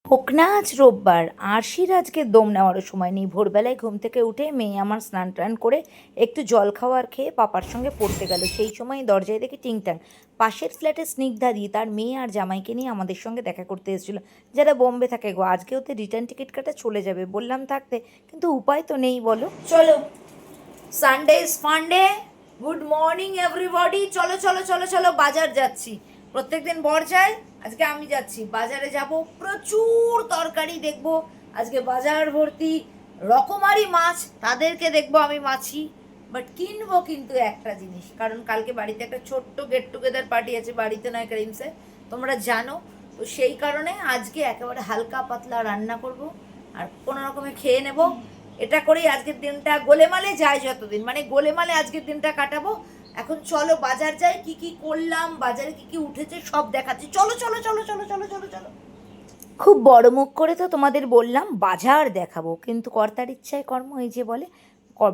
হোক না আজ রোববার, আরশির আজকে দম নেওয়ারও সময় নেই। ভোরবেলায় ঘুম থেকে উঠে মেয়ে আমার স্নান টান করে একটু জল খাওয়ার খেয়ে পাপার সঙ্গে পড়তে গেল। সেই সময় দরজায় দেখি টিংটাং। পাশের ফ্ল্যাটে স্নিগ্ধাদি তার মেয়ে আর জামাইকে নিয়ে আমাদের সঙ্গে দেখা করতে এসেছিলো, যারা বোম্বে থাকে গো। আজকে ওতে রিটার্ন টিকিট কাটা চলে যাবে, বললাম থাকতে, কিন্তু উপায় তো নেই বলো। চলো, সানডে ইজ ফান্ডে। Good morning everybody. চলো চলো চলো চলো, বাজার যাচ্ছি। প্রত্যেকদিন বর যায়, আজকে আমি যাচ্ছি। বাজারে যাব, প্রচুর তরকারি দেখবো। আজকে বাজার ভর্তি রকমারি মাছ, তাদেরকে দেখবো আমি মাছি। বাট কিনবো কিন্তু একটা জিনিস, কারণ কালকে বাড়িতে একটা ছোট্ট গেট টুগেদার পার্টি আছে, বাড়িতে নয় ক্রিমসে, তোমরা জানো। তো সেই কারণে আজকে একেবারে হালকা পাতলা রান্না করব আর কোনো রকমে খেয়ে নেব। এটা করেই আজকের দিনটা গোলেমালে যায়, যতদিন মানে গোলেমালে আজকের দিনটা কাটাবো। এখন চলো বাজার যাই, কি কি করলাম, বাজারে কি কি উঠেছে সব দেখাচ্ছি। চলো চলো চলো চলো চলো চলো চলো। খুব বড় মুখ করে তো তোমাদের বললাম বাজার দেখাবো, কিন্তু কর্তার ইচ্ছায় কর্ম, এই যে বলে।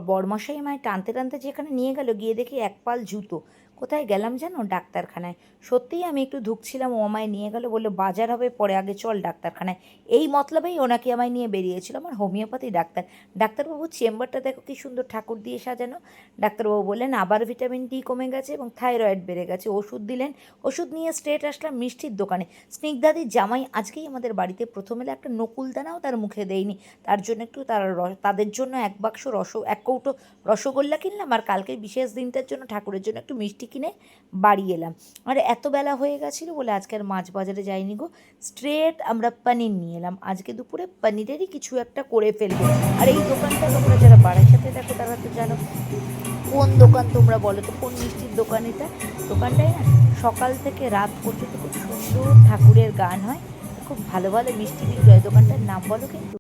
বড়মশাই আমায় টানতে টানতে যেখানে নিয়ে গেল, গিয়ে দেখি এক পাল জুতো। কোথায় গেলাম জানো? ডাক্তারখানায়। সত্যিই আমি একটু ধুকছিলাম, ও আমায় নিয়ে গেল, বললো বাজার হবে পরে, আগে চল ডাক্তারখানায়। এই মতলবেই ওনাকে আমায় নিয়ে বেরিয়েছিল, আমার হোমিওপ্যাথি ডাক্তার। ডাক্তারবাবু চেম্বারটা দেখো কি সুন্দর ঠাকুর দিয়ে সাজানো। ডাক্তারবাবু বললেন আবার ভিটামিন ডি কমে গেছে এবং থাইরয়েড বেড়ে গেছে। ওষুধ দিলেন, ওষুধ নিয়ে স্ট্রেট আসলাম মিষ্টির দোকানে। স্নিগ্ধাদির জামাই আজকেই আমাদের বাড়িতে প্রথম এলে, একটা নকুলদানাও তার মুখে দেয়নি। তার জন্য একটু তাদের জন্য এক বাক্স এক কৌটো রসগোল্লা কিনলাম, আর কালকে বিশেষ দিনটার জন্য ঠাকুরের জন্য একটু মিষ্টি কিনে বাড়ি এলাম। আর এত বেলা হয়ে গেছিলো বলে আজকে আর মাছ বাজারে যাইনি গো। স্ট্রেট আমরা পনির নিয়ে এলাম। আজকে দুপুরে পনিরেরই কিছু একটা করে ফেলবো। আর এই দোকানটা তোমরা যারা সাথে দেখো তারা তো জানো কোন দোকান, তোমরা বলো তো কোন মিষ্টির দোকান এটা। দোকানটায় না সকাল থেকে রাত পর্যন্ত খুব সুন্দর ঠাকুরের গান হয়, খুব ভালো ভালো মিষ্টি বিক্রি হয়। দোকানটার নাম বলো কিন্তু।